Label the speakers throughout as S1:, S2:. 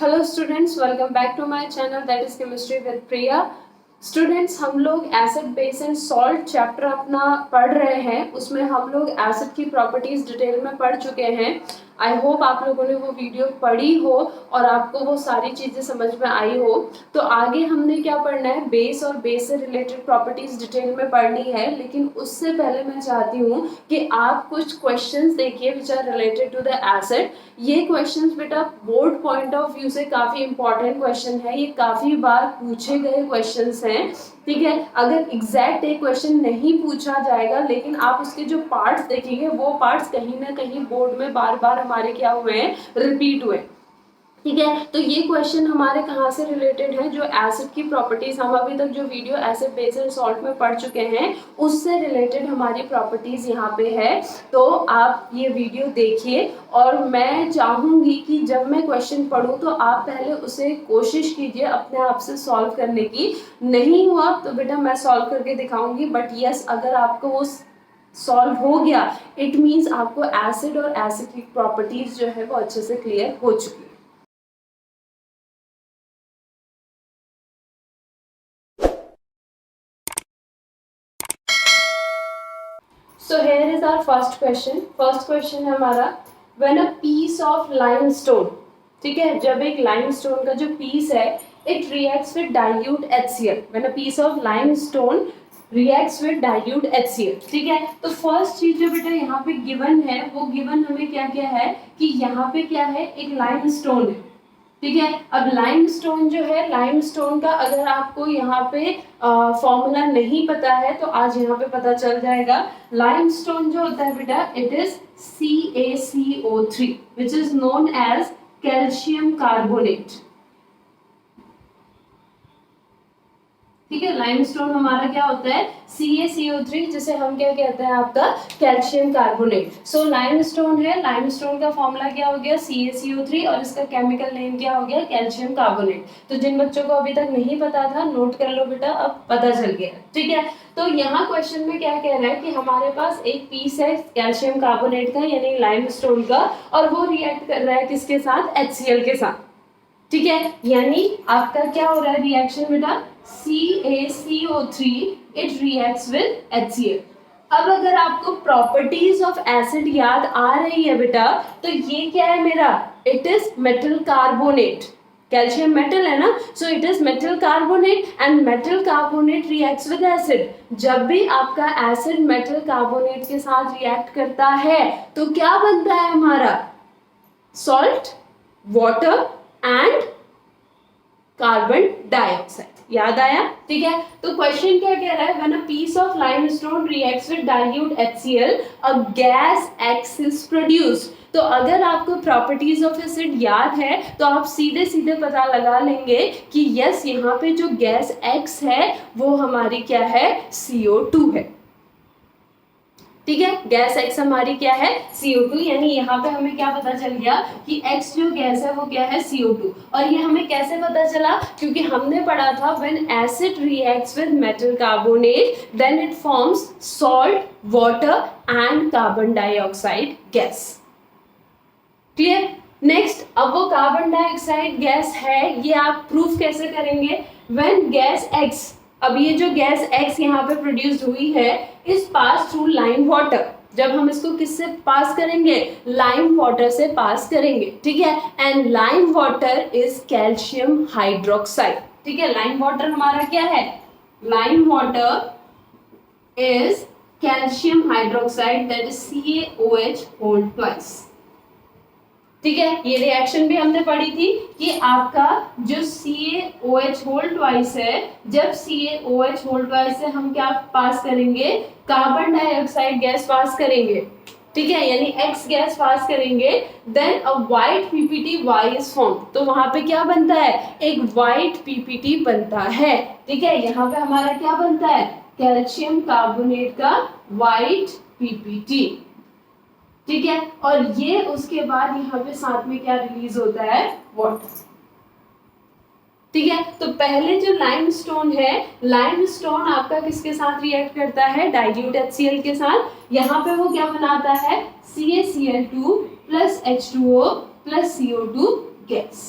S1: Hello students, welcome back to my channel that is chemistry with Priya. Students, हम लोग acid base and salt chapter अपना पढ़ रहे हैं। उसमें हम लोग एसिड की प्रॉपर्टीज डिटेल में पढ़ चुके हैं। आई होप आप लोगों ने वो वीडियो पढ़ी हो और आपको वो सारी चीज़ें समझ में आई हो। तो आगे हमने क्या पढ़ना है, बेस और बेस से रिलेटेड प्रॉपर्टीज डिटेल में पढ़नी है। लेकिन उससे पहले मैं चाहती हूँ कि आप कुछ क्वेश्चंस देखिए which are related to the acid. ये क्वेश्चंस बेटा बोर्ड पॉइंट ऑफ व्यू से काफी इंपॉर्टेंट क्वेश्चन है। ये काफी बार पूछे गए क्वेश्चंस हैं, ठीक है। अगर एग्जैक्ट एक क्वेश्चन नहीं पूछा जाएगा, लेकिन आप उसके जो पार्ट्स देखेंगे वो पार्ट्स कहीं ना कहीं बोर्ड में बार बार हमारे क्या हुए हैं, रिपीट हुए, ठीक है। तो ये क्वेश्चन हमारे कहाँ से रिलेटेड है, जो एसिड की प्रॉपर्टीज हम अभी तक जो video acid base and salt में पढ़ चुके हैं उससे रिलेटेड हमारी प्रॉपर्टीज यहाँ पे है। तो आप ये वीडियो देखिए और मैं चाहूंगी कि जब मैं क्वेश्चन पढ़ूं तो आप पहले उसे कोशिश कीजिए अपने आप से सॉल्व करने की। नहीं हुआ तो बेटा मैं सॉल्व करके दिखाऊंगी, बट यस अगर आपको वो सॉल्व हो गया इट मीन्स आपको एसिड और एसिड की प्रॉपर्टीज जो है वो अच्छे से क्लियर हो चुकी है। So here is our first question. First question है हमारा, when a piece of limestone, ठीक है, जब एक limestone का जो piece है, it reacts with dilute HCl. When a piece of limestone reacts with dilute HCl, ठीक है। तो फर्स्ट चीज जो बेटा यहाँ पे गिवन है, वो गिवन हमें क्या क्या है कि यहाँ पे क्या है, एक limestone है, ठीक है। अब लाइमस्टोन जो है, लाइमस्टोन का अगर आपको यहाँ पे फॉर्मूला नहीं पता है तो आज यहाँ पे पता चल जाएगा। लाइमस्टोन जो होता है बेटा, it is CaCO3 which is known as calcium carbonate, ठीक है। लाइमस्टोन हमारा क्या होता है, CaCO3, जिसे हम क्या कहते हैं, आपका कैल्शियम कार्बोनेट। सो लाइमस्टोन है, लाइमस्टोन का फॉर्मूला क्या हो गया, CaCO3, और इसका केमिकल नेम क्या हो गया, कैल्शियम कार्बोनेट। तो जिन बच्चों को अभी तक नहीं पता था नोट कर लो बेटा, अब पता चल गया, ठीक है। तो यहाँ क्वेश्चन में क्या कह रहा है कि हमारे पास एक पीस है कैल्शियम कार्बोनेट का यानी लाइमस्टोन का, और वो रिएक्ट कर रहा है किसके साथ, HCl के साथ, ठीक है। यानी आपका क्या हो रहा है रिएक्शन बेटा, CaCO3 it reacts with HCl। अब अगर आपको प्रॉपर्टीज ऑफ एसिड याद आ रही है बेटा, तो ये क्या है मेरा, it is metal carbonate. Calcium metal है ना, सो it is metal carbonate and metal carbonate reacts with acid. जब भी आपका एसिड मेटल कार्बोनेट के साथ रिएक्ट करता है तो क्या बनता है हमारा, salt, water and carbon dioxide. याद आया, ठीक है। तो क्वेश्चन क्या कह रहा है, when a piece of limestone reacts with dilute HCl a gas X is produced. तो अगर आपको प्रॉपर्टीज ऑफ एसिड याद है तो आप सीधे सीधे पता लगा लेंगे कि यस यहाँ पे जो गैस X है वो हमारी क्या है, CO2 है, ठीक है। गैस X हमारी क्या है, CO2, यानी यहाँ पे हमें क्या पता चल गया कि X जो गैस है वो क्या है, CO2। और ये हमें कैसे पता चला, क्योंकि हमने पढ़ा था when acid reacts with metal carbonate then it forms salt, water and carbon dioxide gas, clear. Next, अब वो कार्बन डाइऑक्साइड गैस है ये आप प्रूफ कैसे करेंगे, व्हेन गैस X, अब ये जो गैस X यहाँ पे प्रोड्यूस हुई है इस पास थ्रू लाइम वाटर। जब हम इसको किससे पास करेंगे, लाइम वाटर से पास करेंगे, ठीक है। And lime water is calcium hydroxide, ठीक है। लाइम वाटर हमारा क्या है, lime water is calcium hydroxide that is CaOH whole twice, ठीक है। ये रिएक्शन भी हमने पढ़ी थी कि आपका जो CaOH होल ट्वाइस है, जब CaOH होल ट्वाइस से हम क्या पास करेंगे, कार्बन डाइऑक्साइड गैस पास करेंगे, ठीक है, यानी X गैस पास करेंगे, then a white PPTY is form. तो वहां पे क्या बनता है, एक व्हाइट PPT बनता है, ठीक है। यहाँ पे हमारा क्या बनता है, कैल्शियम कार्बोनेट का व्हाइट PPT, ठीक है। और ये उसके बाद यहाँ पे साथ में क्या रिलीज होता है, वाटर, ठीक है। तो पहले जो लाइमस्टोन है, लाइमस्टोन आपका किसके साथ रिएक्ट करता है, डाइल्यूट HCl के साथ। यहाँ पे वो क्या बनाता है, CaCl2 plus H2O plus CO2 gas,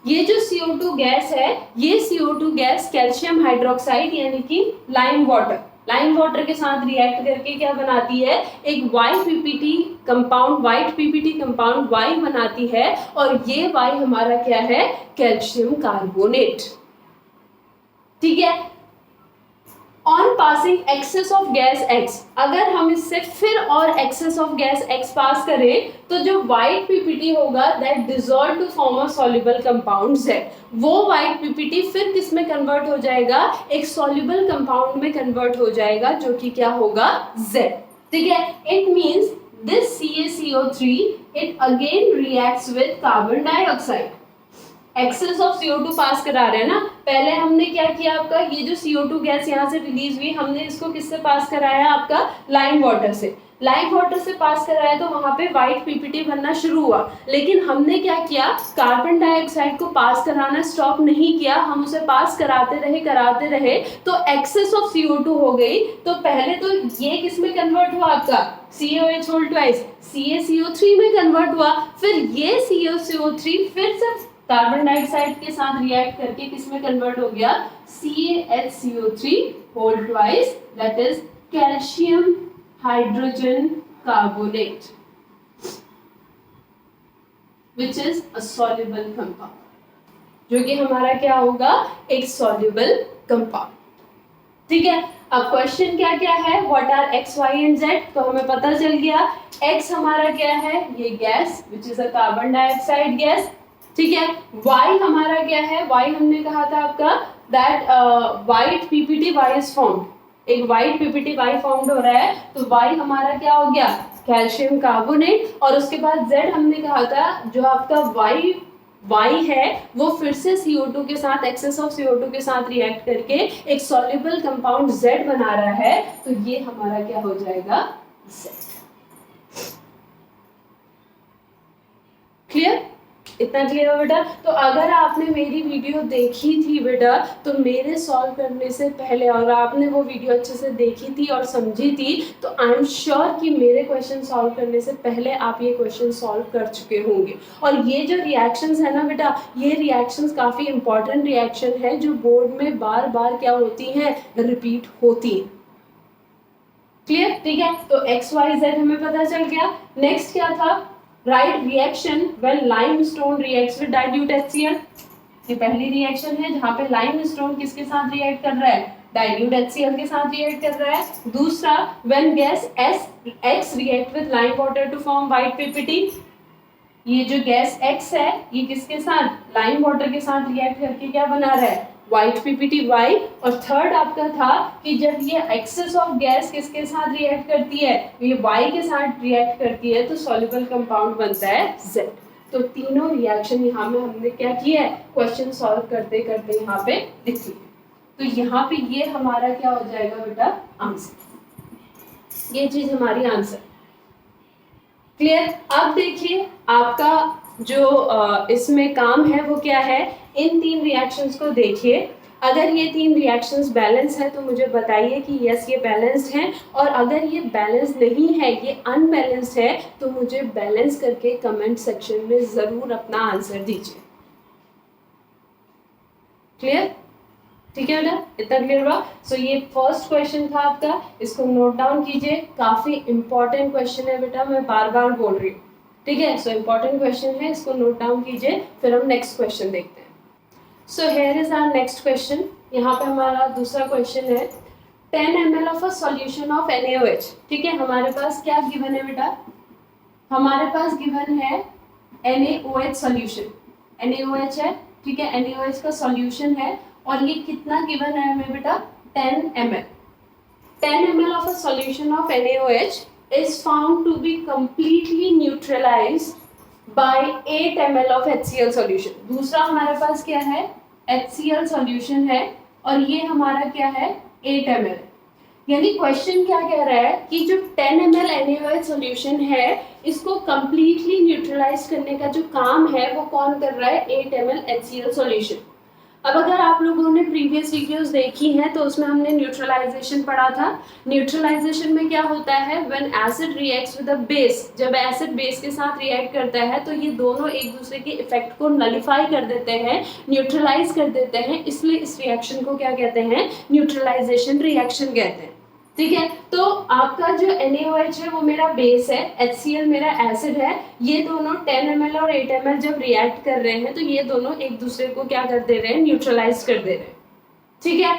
S1: ये जो CO2 गैस है, ये CO2 गैस कैल्शियम हाइड्रोक्साइड यानी कि लाइम वाटर के साथ रिएक्ट करके क्या बनाती है, एक वाइट पीपीटी कंपाउंड Y बनाती है, और ये Y हमारा क्या है, कैल्शियम कार्बोनेट। ठीक है। On passing excess of gas X, अगर हम इससे फिर और excess of gas X pass करें तो जो व्हाइट पीपीटी होगा that dissolve to form a soluble compound Z, वो व्हाइट पीपीटी फिर किस में कन्वर्ट हो जाएगा, एक सॉल्युबल कंपाउंड में कन्वर्ट हो जाएगा जो कि क्या होगा, Z। ठीक है। It means this CaCO3 it again reacts with carbon dioxide. Excess of CO2 pass करा रहे हैं ना, पहले हमने क्या किया, आपका ये जो CO2 गैस यहाँ से रिलीज हुई, हमने इसको किससे पास कराया, आपका लाइम वाटर से पास कराया, तो वहां पे व्हाइट पीपीटी बनना शुरू हुआ। लेकिन हमने क्या किया, कार्बन डाइऑक्साइड को पास कराना स्टॉप नहीं किया, हम उसे पास कराते रहे तो एक्सेस ऑफ CO2 हो गई। तो पहले तो ये किस में कन्वर्ट हुआ, आपका COH होल ट्वाइस CaCO3 में कन्वर्ट हुआ, फिर ये CaCO3 फिर से कार्बन डाइऑक्साइड के साथ रिएक्ट करके किस में कन्वर्ट हो गया, CaHCO3 whole twice, that is calcium hydrogen carbonate which is a soluble compound, जो कि हमारा क्या होगा, एक सॉल्युबल कंपाउंड। ठीक है। अब क्वेश्चन क्या क्या है, what are X, Y and Z, तो हमें पता चल गया X हमारा क्या है, ये gas which is a carbon dioxide gas. ठीक है। Y हमारा क्या है, Y हमने कहा था आपका that white PPT Y is formed, एक व्हाइट पीपीटी Y फॉर्म्ड हो रहा है, तो Y हमारा क्या हो गया, कैल्शियम कार्बोनेट। और उसके बाद Z हमने कहा था जो आपका Y है वो फिर से CO2 के साथ, एक्सेस ऑफ CO2 के साथ रिएक्ट करके एक सॉल्युबल कंपाउंड Z बना रहा है, तो ये हमारा क्या हो जाएगा, Z। क्लियर, इतना क्लियर हो बेटा। तो अगर आपने मेरी वीडियो देखी थी बेटा, तो मेरे सॉल्व करने से पहले, और आपने वो वीडियो अच्छे से देखी थी और समझी थी, तो आई एम श्योर कि मेरे क्वेश्चन सॉल्व करने से पहले आप ये क्वेश्चन सॉल्व कर चुके होंगे। और ये जो रिएक्शंस है ना बेटा, ये रिएक्शंस काफ़ी इंपॉर्टेंट रिएक्शन है जो बोर्ड में बार बार क्या होती हैं, रिपीट होती हैं। क्लियर। ठीक है। तो XYZ हमें पता चल गया। नेक्स्ट क्या था, right reaction when limestone reacts with dilute HCl। ये पहली रिएक्शन है जहां पे लाइमस्टोन किसके साथ रिएक्ट कर रहा है, डाइल्यूट HCl के साथ रिएक्ट कर रहा है। दूसरा, when gas X react with lime water to form white PPT. ये जो गैस X है ये किसके साथ, लाइम वाटर के साथ रिएक्ट करके क्या बना रहा है, व्हाइट पीपीटी Y। और थर्ड आपका था कि जब ये एक्सेस ऑफ गैस किसके साथ रिएक्ट करती है, ये Y के साथ रिएक्ट करती है, तो सॉल्युबल कंपाउंड बनता है Z। तो तीनों रिएक्शन यहाँ में हमने क्या किया है, क्वेश्चन सॉल्व करते करते यहाँ पे लिख लिया। तो यहाँ पे ये हमारा क्या हो जाएगा बेटा, आंसर, ये चीज हमारी आंसर। क्लियर। अब देखिए आपका जो इसमें काम है वो क्या है, इन तीन रिएक्शंस को देखिए। अगर ये तीन रिएक्शंस बैलेंस है तो मुझे बताइए कि यस ये बैलेंस्ड हैं, और अगर ये बैलेंस नहीं है, ये अनबैलेंस्ड है, तो मुझे बैलेंस करके कमेंट सेक्शन में ज़रूर अपना आंसर दीजिए। क्लियर। ठीक है बेटा, इतना क्लियर हुआ। सो ये फर्स्ट क्वेश्चन था आपका, इसको नोट डाउन कीजिए, काफ़ी इंपॉर्टेंट क्वेश्चन है बेटा, मैं बार बार बोल रही हूँ। ठीक है। सो इंपॉर्टेंट क्वेश्चन है, इसको नोट डाउन कीजिए, फिर हम नेक्स्ट क्वेश्चन देखते हैं। So here is our next question. यहाँ पे हमारा दूसरा क्वेश्चन है 10 ml of a solution of NaOH। ठीक है। हमारे पास क्या गिवन है बेटा, हमारे पास गिवन है NaOH सॉल्यूशन, NaOH है। ठीक है। NaOH का सॉल्यूशन है, और ये कितना गिवन है हमें बेटा, 10 ml। 10 ml of a solution of NaOH is found to be completely neutralized by 8 ml of HCl solution। दूसरा हमारे पास क्या है, HCl solution है, और ये हमारा क्या है, 8 ml। यानी क्वेश्चन क्या कह रहा है कि जो 10 ml NaOH सॉल्यूशन है, इसको कंप्लीटली न्यूट्रलाइज करने का जो काम है वो कौन कर रहा है, 8 ml HCl सॉल्यूशन। अब अगर आप लोगों ने प्रीवियस वीडियोस देखी हैं तो उसमें हमने न्यूट्रलाइजेशन पढ़ा था। न्यूट्रलाइजेशन में क्या होता है, when acid reacts with a base, जब एसिड बेस के साथ रिएक्ट करता है तो ये दोनों एक दूसरे के इफेक्ट को नलिफाई कर देते हैं, न्यूट्रलाइज कर देते हैं, इसलिए इस रिएक्शन को क्या कहते हैं, न्यूट्रलाइजेशन रिएक्शन कहते हैं। ठीक है, तो आपका जो NaOH है वो मेरा बेस है, HCl मेरा एसिड है, ये दोनों 10 ml और 8 ml जब रिएक्ट कर रहे हैं तो ये दोनों एक दूसरे को क्या कर दे रहे हैं, न्यूट्रलाइज कर दे रहे हैं। ठीक है,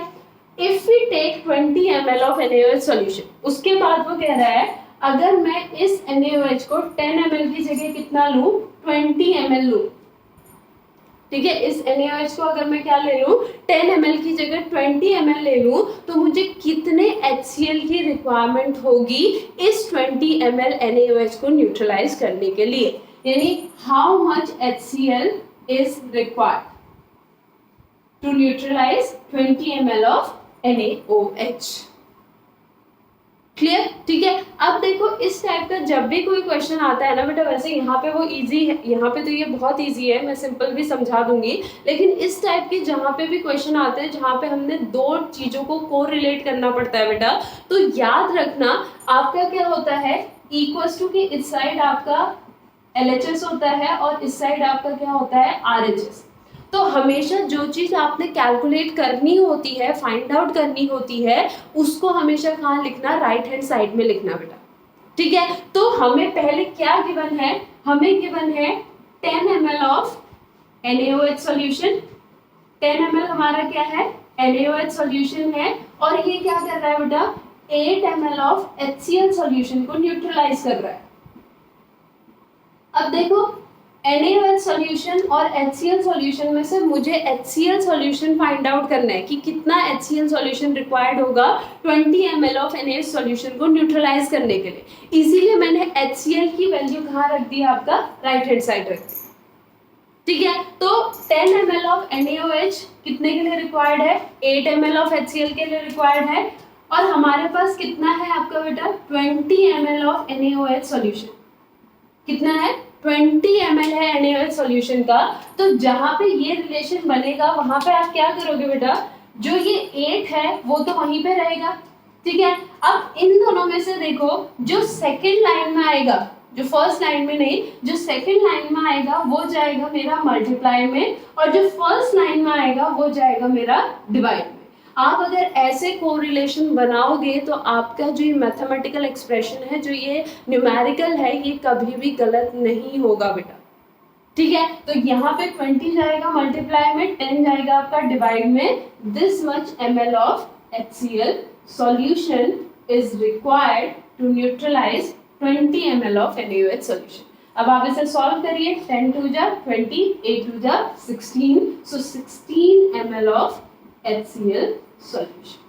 S1: if we take 20 ml of NaOH solution, उसके बाद वो कह रहा है अगर मैं इस NaOH को 10 ml की जगह कितना लूं, 20 ml लूं। ठीक है, इस NaOH को अगर मैं क्या ले लूं, 10 ml की जगह 20 ml ले लूं तो मुझे कितने HCl की रिक्वायरमेंट होगी इस 20 ml NaOH को न्यूट्रलाइज करने के लिए, यानी how much HCl is required to neutralize 20 ml of NaOH। Clear? ठीक है, अब देखो इस टाइप का जब भी कोई क्वेश्चन आता है ना बेटा, वैसे यहाँ पे वो इजी है, यहाँ पे तो ये बहुत इजी है, मैं सिंपल भी समझा दूंगी, लेकिन इस टाइप के जहाँ पे भी क्वेश्चन आते हैं जहाँ पे हमने दो चीजों को कोरिलेट करना पड़ता है बेटा, तो याद रखना आपका क्या होता है, इक्वल्स टू की इस साइड आपका LHS होता है और इस साइड आपका क्या होता है, RHS। तो हमेशा जो चीज आपने कैलकुलेट करनी होती है, फाइंड आउट करनी होती है, उसको हमेशा कहाँ लिखना, राइट हैंड साइड में लिखना बेटा। ठीक है, तो हमें पहले क्या गिवन है, हमें गिवन है 10 ml of NaOH solution. 10 ml हमारा क्या है, NaOH सॉल्यूशन है, और ये क्या कर रहा है बेटा, 8 ml ऑफ HCl सॉल्यूशन को न्यूट्रलाइज कर रहा है। अब देखो NaOH सॉल्यूशन और HCl सॉल्यूशन में से मुझे HCl सॉल्यूशन फाइंड आउट करना है कि कितना HCl सॉल्यूशन रिक्वायर्ड होगा 20 ml ऑफ NaOH सॉल्यूशन को न्यूट्रलाइज करने के लिए, इसीलिए मैंने HCl की वैल्यू कहाँ रख दी, आपका राइट हैंड साइड रख दी। ठीक है, तो 10 ml ऑफ NaOH कितने के लिए रिक्वायर्ड है, 8 ml ऑफ HCl के लिए रिक्वायर्ड है, और हमारे पास कितना है आपका बेटा, 20 ml ऑफ NaOH सॉल्यूशन। कितना है, 20 ml है NaOH सॉल्यूशन का। तो जहां पे ये रिलेशन बनेगा वहां पे आप क्या करोगे बेटा, जो ये 8 है वो तो वहीं पे रहेगा। ठीक है, अब इन दोनों में से देखो जो सेकंड लाइन में आएगा, जो फर्स्ट लाइन में नहीं, जो सेकंड लाइन में आएगा वो जाएगा मेरा मल्टीप्लाई में, और जो फर्स्ट लाइन में आएगा वो जाएगा मेरा डिवाइड में। आप अगर ऐसे कोरिलेशन बनाओगे तो आपका जो ये मैथमेटिकल एक्सप्रेशन है, जो ये न्यूमेरिकल है, ये कभी भी गलत नहीं होगा बेटा। ठीक है, तो यहाँ पे 20 जाएगा मल्टीप्लाई में, 10 जाएगा आपका डिवाइड में। This much ml of HCl solution is required to neutralize 20 ml of NaOH solution. अब आप इसे सॉल्व करिए, 10 2 जा 20, 8 2 जा 16, सो 16 ml of HCl solution.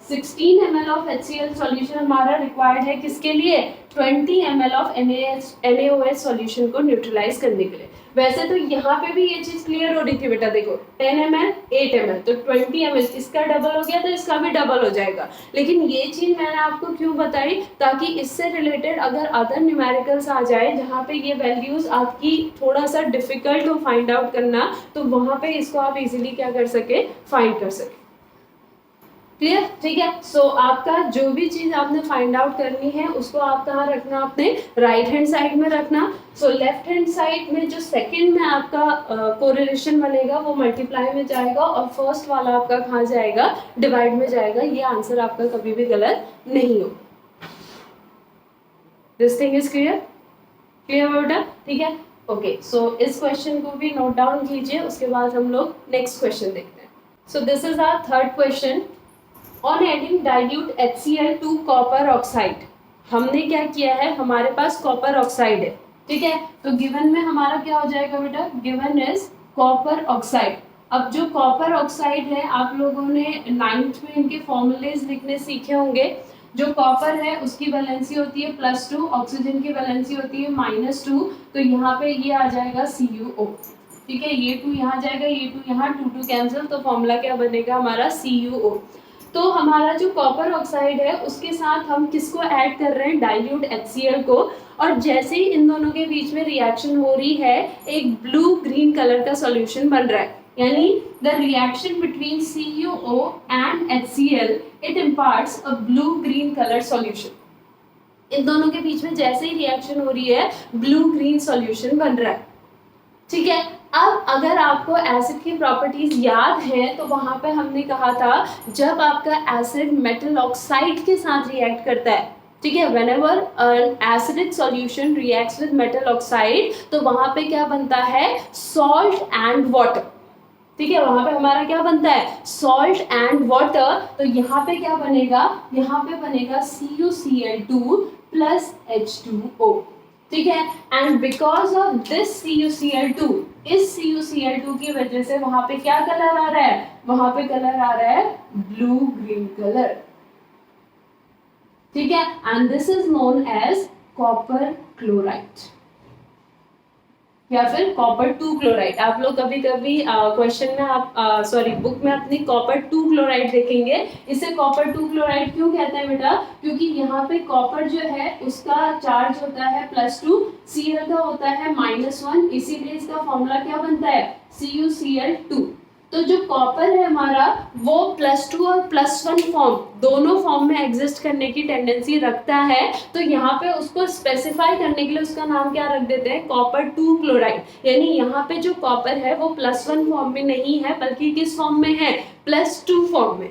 S1: 16 ml of HCl solution हमारा रिक्वायर्ड है किसके लिए, 20 ml ऑफ NaOH सॉल्यूशन को न्यूट्रलाइज करने के लिए। वैसे तो यहाँ पे भी ये चीज क्लियर हो रही थी बेटा, देखो 10 ml 8 ml, तो 20 ml इसका डबल हो गया तो इसका भी डबल हो जाएगा। लेकिन ये चीज मैंने आपको क्यों बताई, ताकि इससे रिलेटेड अगर अदर न्यूमेरिकल्स आ जाए जहाँ पे ये वैल्यूज आपकी थोड़ा सा डिफिकल्ट हो फाइंड आउट करना, तो वहां पे इसको आप इजीली क्या कर सके, फाइंड कर सके। क्लियर? ठीक है, सो आपका जो भी चीज आपने फाइंड आउट करनी है उसको आप कहाँ रखना, आपने राइट हैंड साइड में रखना। सो लेफ्ट हैंड साइड में जो सेकंड में आपका कोरिलेशन बनेगा वो मल्टीप्लाई में जाएगा, और फर्स्ट वाला आपका कहाँ जाएगा, डिवाइड में जाएगा। ये आंसर आपका कभी भी गलत नहीं होगा। This thing is clear? Clear बेटा? ठीक है, ओके। सो इस क्वेश्चन को भी नोट डाउन कीजिए, उसके बाद हम लोग नेक्स्ट क्वेश्चन देखते हैं। So this is our third question. On adding dilute HCl to copper oxide, हमने क्या किया है, हमारे पास कॉपर ऑक्साइड है। ठीक है, तो गिवन में हमारा क्या हो जाएगा बेटा, गिवन इज कॉपर ऑक्साइड। अब जो कॉपर ऑक्साइड है आप लोगों ने 9th में इनके फॉर्मूलेज लिखने सीखे होंगे। जो कॉपर है उसकी वैलेंसी होती है +2, ऑक्सीजन की वैलेंसी होती है -2, तो यहाँ पे ये आ जाएगा CuO। ठीक है, ये 2 यहाँ जाएगा, ये 2 यहाँ, 2 2 कैंसिल, तो फॉर्मूला क्या बनेगा हमारा, CuO। तो हमारा जो कॉपर ऑक्साइड है उसके साथ हम किसको ऐड कर रहे हैं, डाइल्यूट HCl को, और जैसे ही इन दोनों के बीच में रिएक्शन हो रही है एक ब्लू ग्रीन कलर का सॉल्यूशन बन रहा है। यानी the reaction between CuO and HCl it imparts a blue green colour solution. इन दोनों के बीच में जैसे ही रिएक्शन हो रही है ब्लू ग्रीन सॉल्यूशन बन रहा है, ठीक है। अब अगर आपको एसिड की प्रॉपर्टीज याद हैं तो वहां पे हमने कहा था जब आपका एसिड मेटल ऑक्साइड के साथ रिएक्ट करता है, ठीक है, whenever an acidic solution reacts with metal oxide तो वहां पे क्या बनता है, सॉल्ट एंड वाटर, ठीक है, वहां पे हमारा क्या बनता है, सॉल्ट एंड वाटर। तो यहाँ पे क्या बनेगा, यहाँ पे बनेगा CuCl2 प्लस H2O, ठीक है। And because of this CuCl2, इस CuCl2 की वजह से वहां पे क्या कलर आ रहा है, वहां पे कलर आ रहा है ब्लू ग्रीन कलर, ठीक है। And this is known as copper chloride या फिर कॉपर 2 क्लोराइड। आप लोग कभी कभी क्वेश्चन में आप बुक में अपनी कॉपर 2 क्लोराइड देखेंगे। इसे कॉपर 2 क्लोराइड क्यों कहते हैं बेटा, क्योंकि यहाँ पे कॉपर जो है उसका चार्ज होता है +2, Cl का होता है -1, इसीलिए इसका फॉर्मूला क्या बनता है, CuCl2। तो जो कॉपर है हमारा वो +2 और +1 फॉर्म दोनों फॉर्म में एग्जिस्ट करने की टेंडेंसी रखता है। तो यहाँ पे उसको स्पेसिफाई करने के लिए उसका नाम क्या रख देते हैं, कॉपर 2 क्लोराइड। यानी यहाँ पे जो कॉपर है वो +1 फॉर्म में नहीं है बल्कि किस फॉर्म में है, +2 फॉर्म में,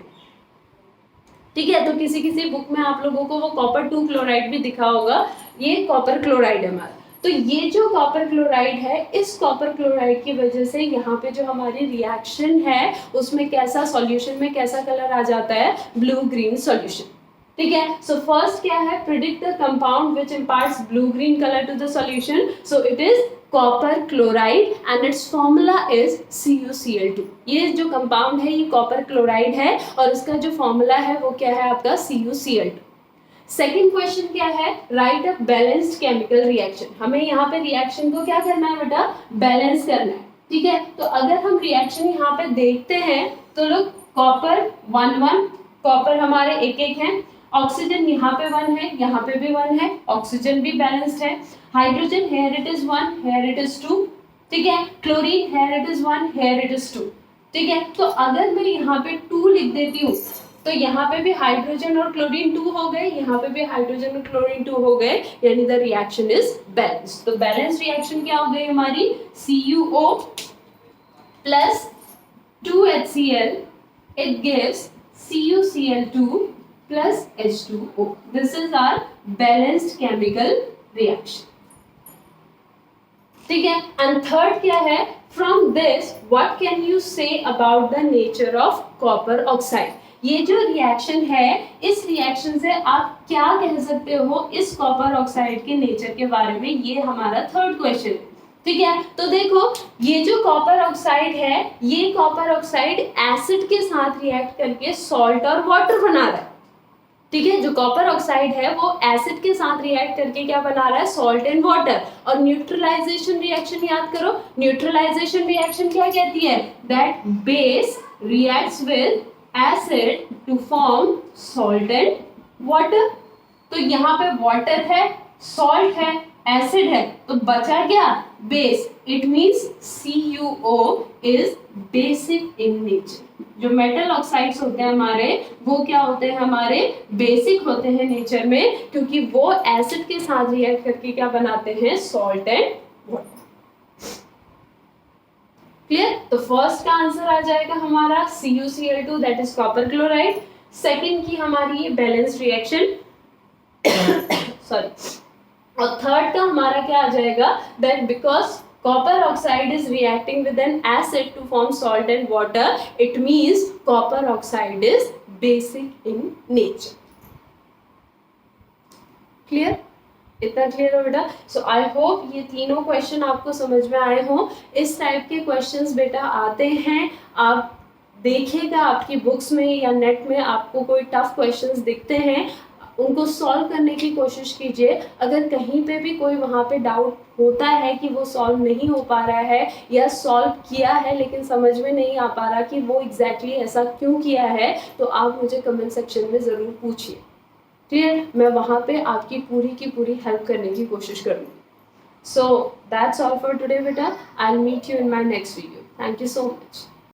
S1: ठीक है। तो किसी किसी बुक में आप लोगों को वो कॉपर 2 क्लोराइड भी दिखा होगा, ये कॉपर क्लोराइड है हमारा। तो ये जो कॉपर क्लोराइड है, इस कॉपर क्लोराइड की वजह से यहाँ पे जो हमारी रिएक्शन है उसमें कैसा, सॉल्यूशन में कैसा कलर आ जाता है, ब्लू ग्रीन सॉल्यूशन, ठीक है। सो फर्स्ट क्या है, predict the compound which imparts blue green colour to the solution. So it is copper chloride and its formula is CuCl2। ये जो कंपाउंड है ये कॉपर क्लोराइड है और इसका जो फॉर्मूला है वो क्या है आपका, CuCl2। सेकेंड क्वेश्चन क्या है, right a balanced chemical reaction. हमें यहाँ पे रिएक्शन को क्या करना है बेटा, बैलेंस करना है, ठीक है। तो अगर हम रिएक्शन यहाँ पे देखते हैं तो लोग कॉपर 1 कॉपर हमारे एक हैं, ऑक्सीजन यहाँ पे 1 है, यहाँ पे भी 1 है, ऑक्सीजन भी बैलेंस्ड है। Hydrogen here it is 1, here it is 2, ठीक है। Chlorine here it is 1, here it is 2, ठीक है। तो अगर मैं यहाँ पे 2 लिख देती हूँ तो यहाँ पे भी हाइड्रोजन और क्लोरीन 2 हो गए, यहाँ पे भी हाइड्रोजन और क्लोरीन 2 हो गए, यानी द रिएक्शन इज बैलेंस। तो बैलेंस रिएक्शन क्या हो गई हमारी, CuO plus 2HCl it gives CuCl2 plus H2O. This is our balanced chemical reaction. ठीक है। एंड थर्ड क्या है, from this what can you say about the nature of copper oxide. ये जो रिएक्शन है, इस रिएक्शन से आप क्या कह सकते हो इस कॉपर ऑक्साइड के नेचर के बारे में, ये हमारा थर्ड क्वेश्चन है, ठीक है। तो देखो ये जो कॉपर ऑक्साइड है, ये कॉपर ऑक्साइड एसिड के साथ रिएक्ट करके सॉल्ट और वाटर बना रहा है, ठीक है। जो कॉपर ऑक्साइड है वो एसिड के साथ रिएक्ट करके क्या बना रहा है, सॉल्ट एंड वाटर। और न्यूट्रलाइजेशन रिएक्शन याद करो, न्यूट्रलाइजेशन रिएक्शन क्या कहती है, that base reacts with acid to form salt and water. तो यहाँ पे वाटर है, सॉल्ट है, एसिड है, तो बचा क्या, base. It means CuO is basic in nature. जो मेटल ऑक्साइड्स होते हैं हमारे वो क्या होते हैं, हमारे बेसिक होते हैं नेचर में, क्योंकि वो एसिड के साथ रिएक्ट करके क्या बनाते हैं, सॉल्ट एंड वाटर। क्लियर। तो फर्स्ट का आंसर आ जाएगा हमारा CuCl2 that is copper chloride. Second की हमारी ये बैलेंस रिएक्शन सॉरी। और थर्ड का हमारा क्या आ जाएगा, that because copper oxide is reacting with an acid to form salt and water, it means copper oxide is basic in nature. Clear? इतना clear हो बेटा। सो आई होप ये तीनों क्वेश्चन आपको समझ में आए हों। इस टाइप के क्वेश्चंस बेटा आते हैं, आप देखिएगा आपकी बुक्स में या नेट में आपको कोई टफ क्वेश्चंस दिखते हैं, उनको सॉल्व करने की कोशिश कीजिए। अगर कहीं पे भी कोई वहाँ पे डाउट होता है कि वो सॉल्व नहीं हो पा रहा है या सॉल्व किया है लेकिन समझ में नहीं आ पा रहा कि वो एग्जैक्टली ऐसा क्यों किया है, तो आप मुझे कमेंट सेक्शन में ज़रूर पूछिए। क्लियर। मैं वहाँ पे आपकी पूरी की पूरी हेल्प करने की कोशिश करूँगी। So that's all for today बेटा। I will meet you in my next video. Thank you so much.